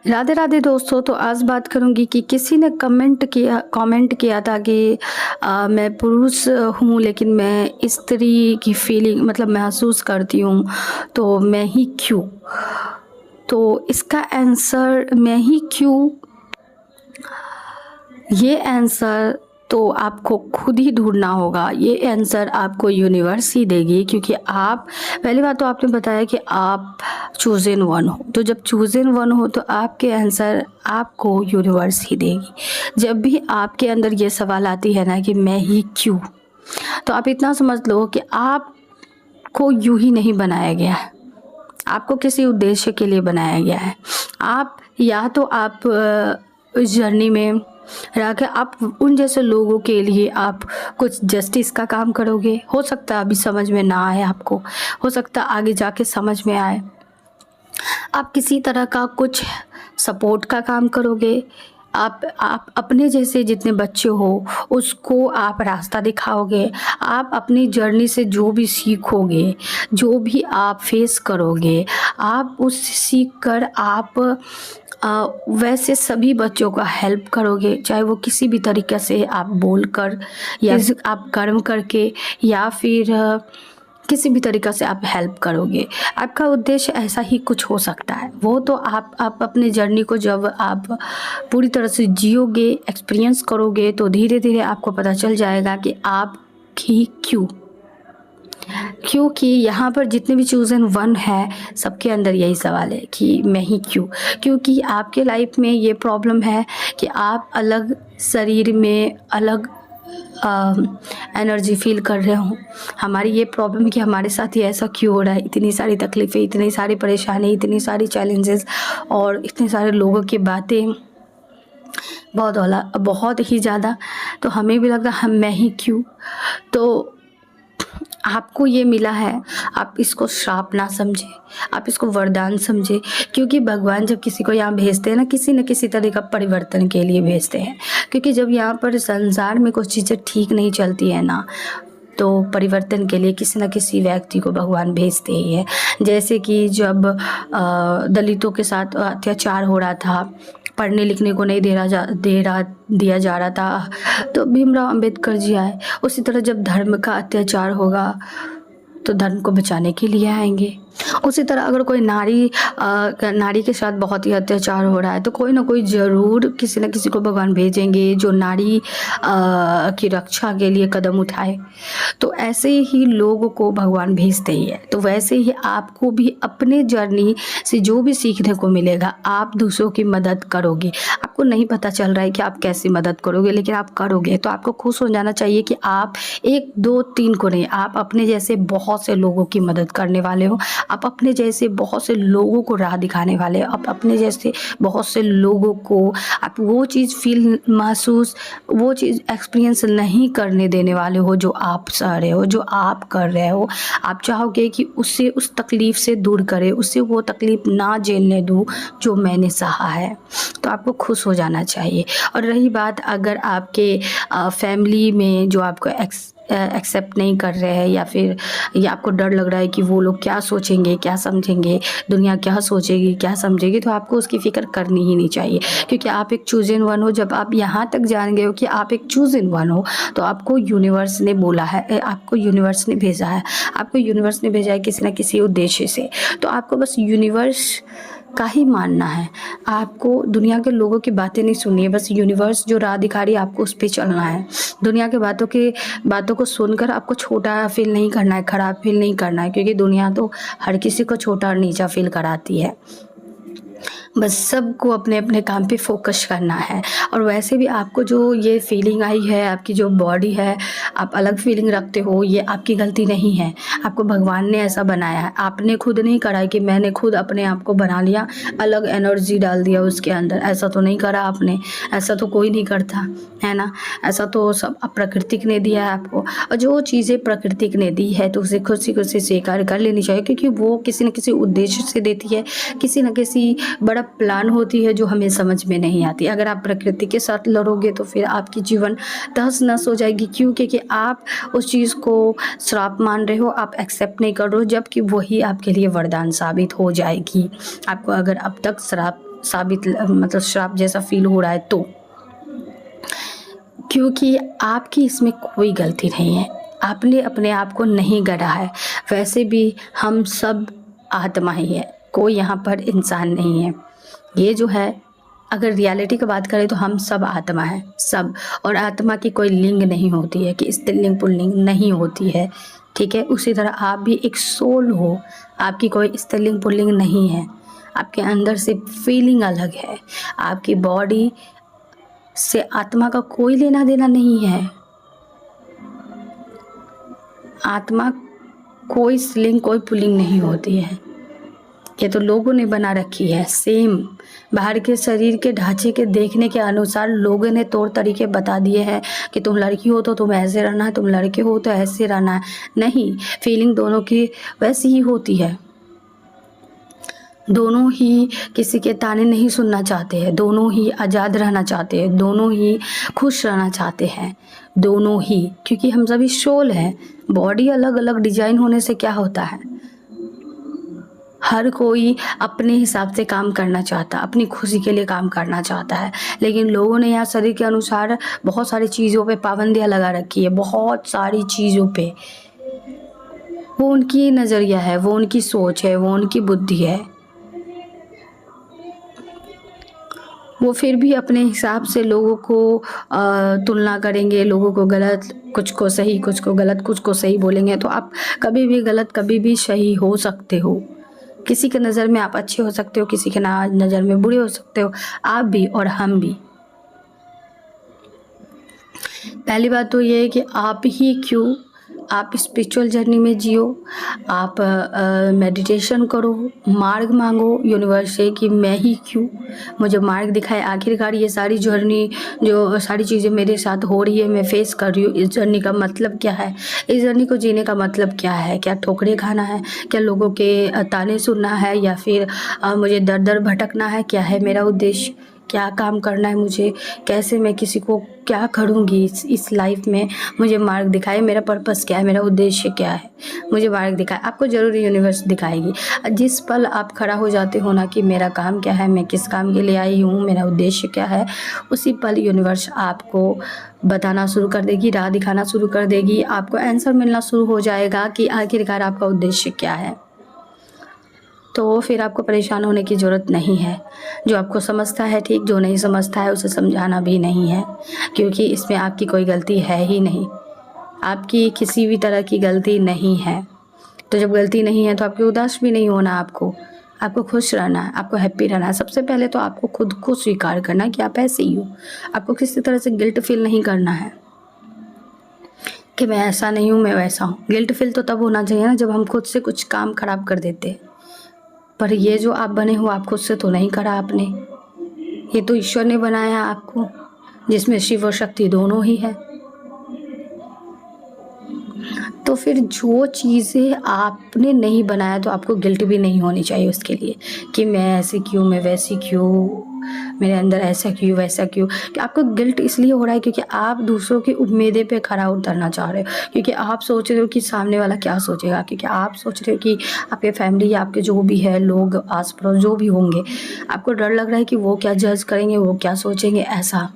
राधे राधे दोस्तों। तो आज बात करूंगी कि किसी ने कमेंट किया था कि मैं पुरुष हूँ लेकिन मैं स्त्री की फीलिंग मतलब महसूस करती हूँ, तो मैं ही क्यों। तो इसका आंसर मैं ही क्यों, ये आंसर तो आपको खुद ही ढूंढना होगा। ये आंसर आपको यूनिवर्स ही देगी, क्योंकि आप पहली बात तो आपने बताया कि आप चूज़न वन हो। तो जब चूज़न वन हो तो आपके आंसर आपको यूनिवर्स ही देगी। जब भी आपके अंदर ये सवाल आती है ना कि मैं ही क्यों, तो आप इतना समझ लो कि आपको यूं ही नहीं बनाया गया है, आपको किसी उद्देश्य के लिए बनाया गया है। आप या तो आप इस जर्नी में रह के आप उन जैसे लोगों के लिए आप कुछ जस्टिस का काम करोगे। हो सकता है अभी समझ में ना आए आपको, हो सकता है आगे जाके समझ में आए। आप किसी तरह का कुछ सपोर्ट का काम करोगे। आप अपने जैसे जितने बच्चे हो उसको आप रास्ता दिखाओगे। आप अपनी जर्नी से जो भी सीखोगे, जो भी आप फेस करोगे, आप उस सीख कर आप वैसे सभी बच्चों का हेल्प करोगे, चाहे वो किसी भी तरीके से आप बोल कर या आप कर्म करके या फिर किसी भी तरीक़ा से आप हेल्प करोगे। आपका उद्देश्य ऐसा ही कुछ हो सकता है। वो तो आप अपने जर्नी को जब आप पूरी तरह से जियोगे, एक्सपीरियंस करोगे, तो धीरे धीरे आपको पता चल जाएगा कि आप ही क्यों। क्योंकि यहाँ पर जितने भी चूज़न वन है सबके अंदर यही सवाल है कि मैं ही क्यों। क्योंकि आपके लाइफ में ये प्रॉब्लम है कि आप अलग शरीर में अलग एनर्जी फील कर रहे हो। हमारी ये प्रॉब्लम है कि हमारे साथ ही ऐसा क्यों हो रहा है। इतनी सारी तकलीफ़ें, इतनी सारी परेशानी, इतनी सारी चैलेंजेस और इतने सारे लोगों की बातें, बहुत ही ज़्यादा। तो हमें भी लगता है मैं ही क्यों। तो आपको ये मिला है, आप इसको श्राप ना समझे, आप इसको वरदान समझे। क्योंकि भगवान जब किसी को यहाँ भेजते हैं ना, किसी न किसी तरह का परिवर्तन के लिए भेजते हैं। क्योंकि जब यहाँ पर संसार में कुछ चीज़ें ठीक नहीं चलती है ना, तो परिवर्तन के लिए किसी न किसी व्यक्ति को भगवान भेजते ही है। जैसे कि जब दलितों के साथ अत्याचार हो रहा था, पढ़ने लिखने को नहीं दिया जा रहा था, तो भीमराव अंबेडकर जी आए। उसी तरह जब धर्म का अत्याचार होगा तो धर्म को बचाने के लिए आएंगे। उसी तरह अगर कोई नारी के साथ बहुत ही अत्याचार हो रहा है तो कोई ना कोई ज़रूर किसी न किसी को भगवान भेजेंगे जो नारी की रक्षा के लिए कदम उठाए। तो ऐसे ही लोगों को भगवान भेजते ही है। तो वैसे ही आपको भी अपने जर्नी से जो भी सीखने को मिलेगा, आप दूसरों की मदद करोगे। आपको नहीं पता चल रहा है कि आप कैसी मदद करोगे, लेकिन आप करोगे तो आपको खुश हो जाना चाहिए कि आप 1 2 3 को नहीं, आप अपने जैसे बहुत से लोगों की मदद करने वाले हो। आप अपने जैसे बहुत से लोगों को राह दिखाने वाले हो। आप अपने जैसे बहुत से लोगों को आप वो चीज़ महसूस, वो चीज़ एक्सपीरियंस नहीं करने देने वाले हो जो आप सह रहे हो, जो आप कर रहे हो। आप चाहोगे कि उससे उस तकलीफ़ से दूर करे, उससे वो तकलीफ़ ना झेलने दूँ जो मैंने सहा है। तो आपको खुश हो जाना चाहिए। और रही बात अगर आपके फैमिली में जो आपको एक्सेप्ट नहीं कर रहे हैं, या फिर या आपको डर लग रहा है कि वो लोग क्या सोचेंगे, क्या समझेंगे, दुनिया क्या सोचेगी, क्या समझेगी, तो आपको उसकी फ़िक्र करनी ही नहीं चाहिए। क्योंकि आप एक चूज़न वन हो। जब आप यहाँ तक जान गए हो कि आप एक चूज़न वन हो, तो आपको यूनिवर्स ने बोला है, आपको यूनिवर्स ने भेजा है, आपको यूनिवर्स ने भेजा है किसी न किसी उद्देश्य से। तो आपको बस यूनिवर्स का ही मानना है। आपको दुनिया के लोगों की बातें नहीं सुननी है, बस यूनिवर्स जो राह दिखा रही है आपको उस पे चलना है। दुनिया के बातों को सुनकर आपको छोटा फील नहीं करना है, ख़राब फील नहीं करना है, क्योंकि दुनिया तो हर किसी को छोटा और नीचा फील कराती है। बस सबको अपने अपने काम पे फोकस करना है। और वैसे भी आपको जो ये फीलिंग आई है, आपकी जो बॉडी है, आप अलग फीलिंग रखते हो, ये आपकी गलती नहीं है। आपको भगवान ने ऐसा बनाया है, आपने खुद नहीं करा है कि मैंने खुद अपने आप को बना लिया, अलग एनर्जी डाल दिया उसके अंदर। ऐसा तो नहीं करा आपने, ऐसा तो कोई नहीं करता है ना। ऐसा तो सब प्रकृति ने दिया है आपको। और जो चीज़ें प्रकृति ने दी है तो उसे खुशी खुशी स्वीकार कर लेनी चाहिए, क्योंकि वो किसी न किसी उद्देश्य से देती है, किसी न किसी बड़ा प्लान होती है जो हमें समझ में नहीं आती। अगर आप प्रकृति के साथ लड़ोगे तो फिर आपकी जीवन तहस नहस हो जाएगी। क्यों? क्योंकि आप उस चीज़ को श्राप मान रहे हो, आप एक्सेप्ट नहीं कर रहे हो, जबकि वही आपके लिए वरदान साबित हो जाएगी। आपको अगर अब तक श्राप साबित मतलब श्राप जैसा फील हो रहा है तो, क्योंकि आपकी इसमें कोई गलती नहीं है, आपने अपने आप को नहीं गढ़ा है। वैसे भी हम सब आत्मा ही है, कोई यहाँ पर इंसान नहीं है। ये जो है, अगर रियलिटी की बात करें तो हम सब आत्मा है, सब। और आत्मा की कोई लिंग नहीं होती है कि स्त्रीलिंग पुल्लिंग नहीं होती है, ठीक है। उसी तरह आप भी एक सोल हो, आपकी कोई स्त्रीलिंग पुल्लिंग नहीं है। आपके अंदर से फीलिंग अलग है, आपकी बॉडी से आत्मा का कोई लेना देना नहीं है। आत्मा कोई स्त्रीलिंग कोई पुल्लिंग नहीं होती है, ये तो लोगों ने बना रखी है। सेम बाहर के शरीर के ढांचे के देखने के अनुसार लोगों ने तौर तरीके बता दिए हैं कि तुम लड़की हो तो तुम ऐसे रहना है, तुम लड़के हो तो ऐसे रहना है। नहीं, फीलिंग दोनों की वैसी ही होती है। दोनों ही किसी के ताने नहीं सुनना चाहते हैं, दोनों ही आज़ाद रहना चाहते हैं, दोनों ही खुश रहना चाहते हैं, दोनों ही। क्योंकि हम सभी सोल हैं। बॉडी अलग अलग डिजाइन होने से क्या होता है, हर कोई अपने हिसाब से काम करना चाहता है, अपनी खुशी के लिए काम करना चाहता है। लेकिन लोगों ने यहाँ शरीर के अनुसार बहुत सारी चीज़ों पे पाबंदियाँ लगा रखी है, बहुत सारी चीज़ों पे। वो उनकी नज़रिया है, वो उनकी सोच है, वो उनकी बुद्धि है। वो फिर भी अपने हिसाब से लोगों को तुलना करेंगे, लोगों को गलत, कुछ को सही, कुछ को गलत, कुछ को सही बोलेंगे। तो आप कभी भी गलत, कभी भी सही हो सकते हो। किसी के नज़र में आप अच्छे हो सकते हो, किसी के नज़र में बुरे हो सकते हो, आप भी और हम भी। पहली बात तो ये है कि आप ही क्यों, आप स्पिरिचुअल जर्नी में जियो, आप मेडिटेशन करो, मार्ग मांगो यूनिवर्स से कि मैं ही क्यों, मुझे मार्ग दिखाए। आखिरकार ये सारी जर्नी, जो सारी चीज़ें मेरे साथ हो रही है, मैं फेस कर रही हूँ, इस जर्नी का मतलब क्या है, इस जर्नी को जीने का मतलब क्या है। क्या ठोकरें खाना है, क्या लोगों के ताने सुनना है, या फिर मुझे दर दर भटकना है, क्या है मेरा उद्देश्य, क्या काम करना है मुझे, कैसे मैं किसी को क्या करूँगी इस लाइफ में। मुझे मार्ग दिखाए, मेरा पर्पस क्या है, मेरा उद्देश्य क्या है, मुझे मार्ग दिखाए। आपको ज़रूर यूनिवर्स दिखाएगी। जिस पल आप खड़ा हो जाते हो ना कि मेरा काम क्या है, मैं किस काम के लिए आई हूँ, मेरा उद्देश्य क्या है, उसी पल यूनिवर्स आपको बताना शुरू कर देगी, राह दिखाना शुरू कर देगी। आपको आंसर मिलना शुरू हो जाएगा कि आखिरकार आपका उद्देश्य क्या है। तो फिर आपको परेशान होने की ज़रूरत नहीं है। जो आपको समझता है ठीक, जो नहीं समझता है उसे समझाना भी नहीं है, क्योंकि इसमें आपकी कोई गलती है ही नहीं। आपकी किसी भी तरह की गलती नहीं है। तो जब गलती नहीं है तो आपकी उदास भी नहीं होना। आपको खुश रहना है, आपको हैप्पी रहना है। सबसे पहले तो आपको खुद को स्वीकार करना है कि आप ऐसे ही हो। आपको किसी तरह से गिल्ट फील नहीं करना है कि मैं ऐसा नहीं हूँ, मैं वैसा हूँ। गिल्ट फील तो तब होना चाहिए ना जब हम खुद से कुछ काम खराब कर देते हैं। पर ये जो आप बने हो, आप खुद से तो नहीं करा आपने, ये तो ईश्वर ने बनाया आपको, जिसमें शिव और शक्ति दोनों ही है। तो फिर जो चीज़ें आपने नहीं बनाया तो आपको गिल्ट भी नहीं होनी चाहिए उसके लिए कि मैं ऐसी क्यों, मैं वैसी क्यों, मेरे अंदर ऐसा क्यों, वैसा क्यों। कि आपको गिल्ट इसलिए हो रहा है क्योंकि आप दूसरों की उम्मीदें पे खरा उतरना चाह रहे हो, क्योंकि आप सोच रहे हो कि सामने वाला क्या सोचेगा, क्योंकि आप सोच रहे हो कि आपके फैमिली या आपके जो भी है लोग आस पड़ोस जो भी होंगे, आपको डर लग रहा है कि वो क्या जज करेंगे, वो क्या सोचेंगे, ऐसा।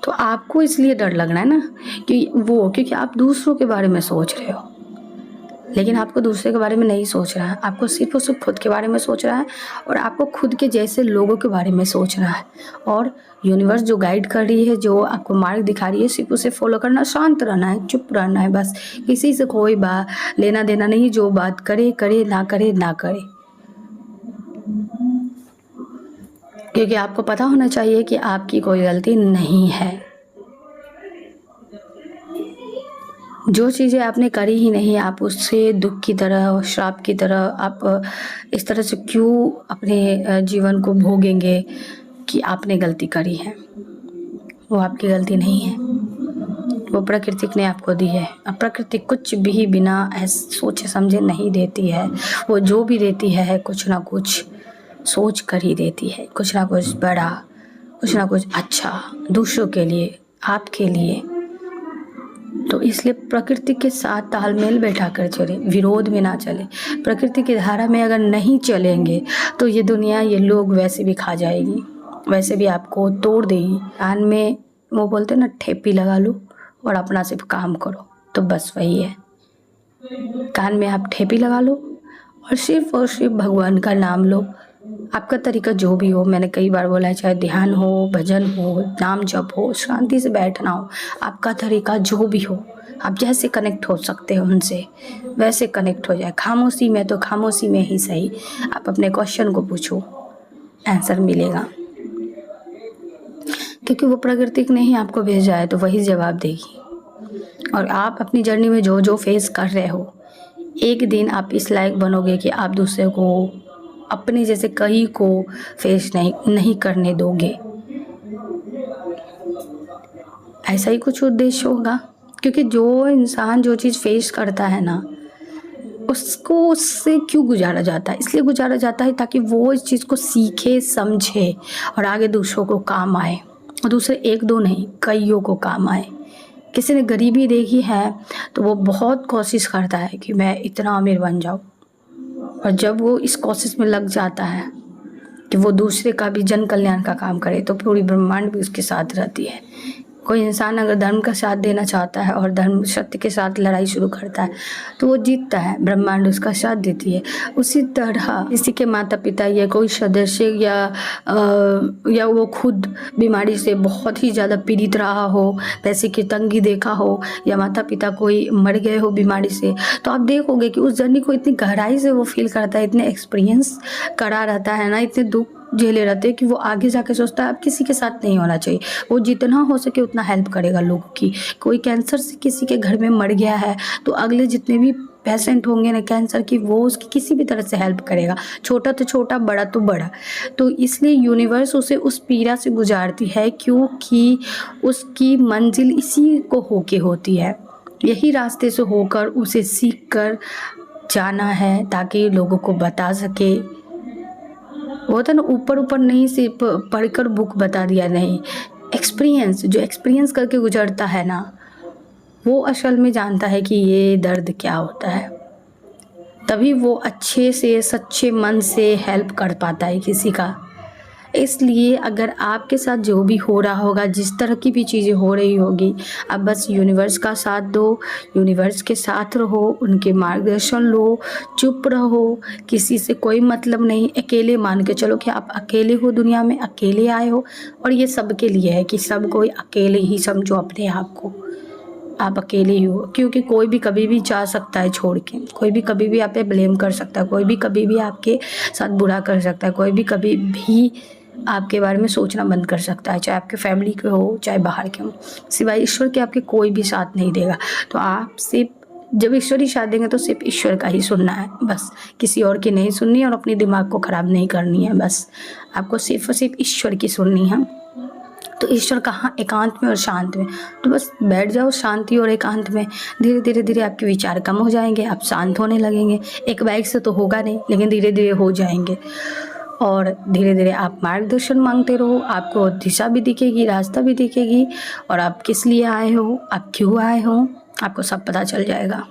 तो आपको इसलिए डर लग रहा है ना कि क्योंकि आप दूसरों के बारे में सोच रहे हो, लेकिन आपको दूसरे के बारे में नहीं सोच रहा है। आपको सिर्फ और सिर्फ खुद के बारे में सोच रहा है, और आपको खुद के जैसे लोगों के बारे में सोच रहा है। और यूनिवर्स जो गाइड कर रही है, जो आपको मार्ग दिखा रही है, सिर्फ उसे फॉलो करना, शांत रहना है, चुप रहना है बस। किसी से कोई लेना देना नहीं, जो बात करे करे, ना करे ना करे। क्योंकि आपको पता होना चाहिए कि आपकी कोई गलती नहीं है। जो चीज़ें आपने करी ही नहीं, आप उससे दुख की तरह, श्राप की तरह आप इस तरह से क्यों अपने जीवन को भोगेंगे कि आपने गलती करी है। वो आपकी गलती नहीं है, वो प्रकृति ने आपको दी है। अब प्रकृति कुछ भी बिना ऐसे सोचे समझे नहीं देती है। वो जो भी देती है कुछ ना कुछ सोच कर ही देती है, कुछ ना कुछ बड़ा, कुछ ना कुछ अच्छा, दूसरों के लिए, आपके लिए। तो इसलिए प्रकृति के साथ तालमेल बैठा कर चले, विरोध में ना चले। प्रकृति की धारा में अगर नहीं चलेंगे तो ये दुनिया, ये लोग वैसे भी खा जाएगी, वैसे भी आपको तोड़ देगी। कान में वो बोलते हैं ना, ठेपी लगा लो और अपना सिर्फ काम करो, तो बस वही है। कान में आप ठेपी लगा लो और सिर्फ भगवान का नाम लो। आपका तरीका जो भी हो, मैंने कई बार बोला है, चाहे ध्यान हो, भजन हो, नाम जप हो, शांति से बैठना हो, आपका तरीका जो भी हो, आप जैसे कनेक्ट हो सकते हो उनसे वैसे कनेक्ट हो जाए। खामोशी में तो खामोशी में ही सही, आप अपने क्वेश्चन को पूछो, आंसर मिलेगा। क्योंकि वो प्रकृति ने ही आपको भेजा है तो वही जवाब देगी। और आप अपनी जर्नी में जो जो फेस कर रहे हो, एक दिन आप इस लायक बनोगे कि आप दूसरे को, अपने जैसे कई को फेस नहीं करने दोगे। ऐसा ही कुछ उद्देश्य होगा। क्योंकि जो इंसान जो चीज़ फेस करता है ना, उसको उससे क्यों गुजारा जाता है? इसलिए गुजारा जाता है ताकि वो इस चीज़ को सीखे, समझे और आगे दूसरों को काम आए। और दूसरे एक दो नहीं, कईयों को काम आए। किसी ने गरीबी देखी है तो वो बहुत कोशिश करता है कि मैं इतना अमीर बन जाऊँ, और जब वो इस कोशिश में लग जाता है कि वो दूसरे का भी जन कल्याण का काम करे, तो पूरी ब्रह्मांड भी उसके साथ रहती है। कोई इंसान अगर धर्म का साथ देना चाहता है और धर्म सत्य के साथ लड़ाई शुरू करता है तो वो जीतता है, ब्रह्मांड उसका साथ देती है। उसी तरह किसी के माता पिता या कोई सदस्य या वो खुद बीमारी से बहुत ही ज़्यादा पीड़ित रहा हो, पैसे की तंगी देखा हो, या माता पिता कोई मर गए हो बीमारी से, तो आप देखोगे कि उस जर्नी को इतनी गहराई से वो फील करता है, इतने एक्सपीरियंस करा रहता है ना, इतने दुख झेले रहते हैं कि वो आगे जाके सोचता है अब किसी के साथ नहीं होना चाहिए। वो जितना हो सके उतना हेल्प करेगा लोगों की। कोई कैंसर से किसी के घर में मर गया है तो अगले जितने भी पेशेंट होंगे ना कैंसर की, वो उसकी किसी भी तरह से हेल्प करेगा, छोटा तो छोटा, बड़ा तो बड़ा। तो इसलिए यूनिवर्स उसे उस पीड़ा से गुजारती है क्योंकि उसकी मंजिल इसी को होके होती है। यही रास्ते से होकर उसे सीख कर जाना है ताकि लोगों को बता सके। वो तो ना ऊपर ऊपर नहीं, सिर्फ पढ़कर बुक बता दिया नहीं। एक्सपीरियंस, जो एक्सपीरियंस करके गुजरता है ना, वो असल में जानता है कि ये दर्द क्या होता है। तभी वो अच्छे से सच्चे मन से हेल्प कर पाता है किसी का। इसलिए अगर आपके साथ जो भी हो रहा होगा, जिस तरह की भी चीज़ें हो रही होगी, आप बस यूनिवर्स का साथ दो, यूनिवर्स के साथ रहो, उनके मार्गदर्शन लो, चुप रहो, किसी से कोई मतलब नहीं। अकेले मान के चलो कि आप अकेले हो, दुनिया में अकेले आए हो, और ये सबके लिए है कि सब कोई अकेले ही समझो अपने आप को, आप अकेले ही हो। क्योंकि कोई भी कभी भी जा सकता है छोड़ के, कोई भी कभी भी आप पे ब्लेम कर सकता है, कोई भी कभी भी आपके साथ बुरा कर सकता है, कोई भी कभी भी आपके बारे में सोचना बंद कर सकता है, चाहे आपके फैमिली के हो चाहे बाहर के हो। सिवाय ईश्वर के आपके कोई भी साथ नहीं देगा। तो आप सिर्फ जब ईश्वर ही साथ देंगे तो सिर्फ ईश्वर का ही सुनना है, बस किसी और की नहीं सुननी और अपने दिमाग को ख़राब नहीं करनी है। बस आपको सिर्फ और सिर्फ ईश्वर की सुननी है। तो ईश्वर कहाँ? एकांत में और शांत में। तो बस बैठ जाओ शांति और एकांत में। धीरे धीरे धीरे आपके विचार कम हो जाएंगे, आप शांत होने लगेंगे। एक बाइक से तो होगा नहीं, लेकिन धीरे धीरे हो जाएंगे। और धीरे धीरे आप मार्गदर्शन मांगते रहो, आपको दिशा भी दिखेगी, रास्ता भी दिखेगी, और आप किस लिए आए हो, आप क्यों आए हो, आपको सब पता चल जाएगा।